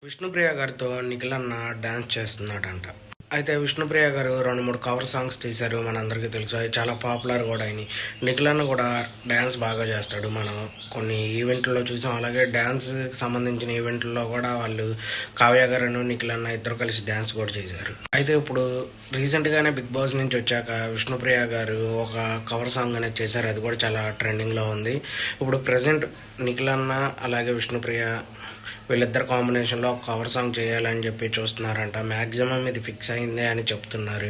విష్ణుప్రియ గారితో నిఖిల్ అన్న డ్యాన్స్ చేస్తున్నాడంట. అయితే విష్ణుప్రియ గారు 2, 3 కవర్ సాంగ్స్ తీశారు. మనందరికీ తెలుసు. అవి చాలా పాపులర్ కూడా అయినాయి. నిఖిల్ అన్న కూడా డ్యాన్స్ బాగా చేస్తాడు. మనం కొన్ని ఈవెంట్లలో చూసాం. అలాగే డ్యాన్స్కి సంబంధించిన ఈవెంట్లలో కూడా వాళ్ళు కావ్య గారు నిఖిల్ అన్న ఇద్దరు కలిసి డ్యాన్స్ కూడా చేశారు. అయితే ఇప్పుడు రీసెంట్గానే బిగ్ బాస్ నుంచి వచ్చాక విష్ణుప్రియ గారు ఒక కవర్ సాంగ్ అనేది చేశారు. అది కూడా చాలా ట్రెండింగ్లో ఉంది. ఇప్పుడు ప్రజెంట్ నిఖిల్ అన్న అలాగే విష్ణుప్రియ వీళ్ళిద్దరు కాంబినేషన్లో ఒక కవర్ సాంగ్ చేయాలని చెప్పి చూస్తున్నారంట. మ్యాక్సిమం ఇది ఫిక్స్ అయిందే అని చెప్తున్నారు.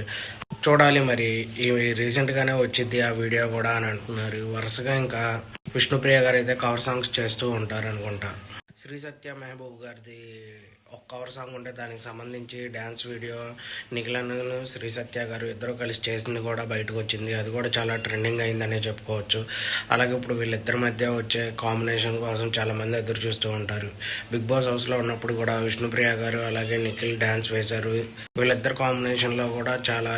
చూడాలి మరి. ఇవి రీసెంట్గానే వచ్చింది ఆ వీడియో కూడా అని అంటున్నారు. వరుసగా ఇంకా విష్ణుప్రియ గారు అయితే కవర్ సాంగ్స్ చేస్తూ ఉంటారు అనుకుంటా. శ్రీ సత్య మహబూబ్ గారిది ఒక కవర్ సాంగ్ ఉంటే దానికి సంబంధించి డ్యాన్స్ వీడియో నిఖిలను శ్రీ సత్య గారు ఇద్దరు కలిసి చేసింది కూడా బయటకు వచ్చింది. అది కూడా చాలా ట్రెండింగ్ అయిందనే చెప్పుకోవచ్చు. అలాగే ఇప్పుడు వీళ్ళిద్దరి మధ్య వచ్చే కాంబినేషన్ కోసం చాలామంది ఎదురు చూస్తూ ఉంటారు. బిగ్ బాస్ హౌస్లో ఉన్నప్పుడు కూడా విష్ణుప్రియ గారు అలాగే నిఖిల్ డ్యాన్స్ వేశారు. వీళ్ళిద్దరు కాంబినేషన్లో కూడా చాలా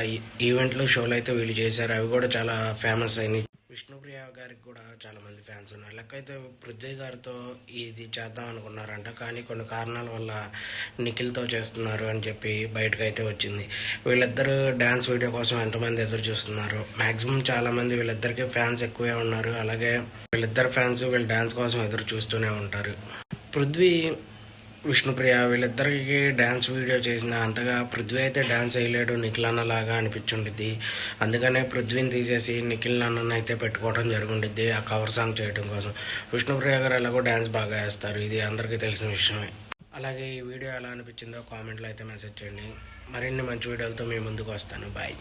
ఈవెంట్లు షోలు అయితే వీళ్ళు చేశారు. అవి కూడా చాలా ఫేమస్ అయినాయి. విష్ణుప్రియ గారికి కూడా చాలా మంది ఫ్యాన్స్ ఉన్నారు. లెక్కైతే పృథ్వీ గారితో ఇది చేద్దాం అనుకున్నారంట. కానీ కొన్ని కారణాల వల్ల నిఖిల్తో చేస్తున్నారు అని చెప్పి బయటకు అయితే వచ్చింది. వీళ్ళిద్దరు డ్యాన్స్ వీడియో కోసం ఎంతమంది ఎదురు చూస్తున్నారు. మ్యాక్సిమం చాలా మంది వీళ్ళిద్దరికి ఫ్యాన్స్ ఎక్కువే ఉన్నారు. అలాగే వీళ్ళిద్దరు ఫ్యాన్స్ వీళ్ళ డ్యాన్స్ కోసం ఎదురు చూస్తూనే ఉంటారు. పృథ్వీ విష్ణుప్రియ వీళ్ళిద్దరికి డ్యాన్స్ వీడియో చేసిన అంతగా పృథ్వీ అయితే డ్యాన్స్ వేయలేడు నిఖిల్ అన్న లాగా అనిపించుండిద్ది. అందుకనే పృథ్వీని తీసేసి నిఖిల్ అన్నను అయితే పెట్టుకోవడం జరుగుండిద్ది ఆ కవర్ సాంగ్ చేయడం కోసం. విష్ణుప్రియ గారు ఎలాగో డ్యాన్స్ బాగా వేస్తారు. ఇది అందరికీ తెలిసిన విషయమే. అలాగే ఈ వీడియో ఎలా అనిపించిందో కామెంట్లో అయితే మెసేజ్ చేయండి. మరిన్ని మంచి వీడియోలతో మీ ముందుకు వస్తాను. బాయ్.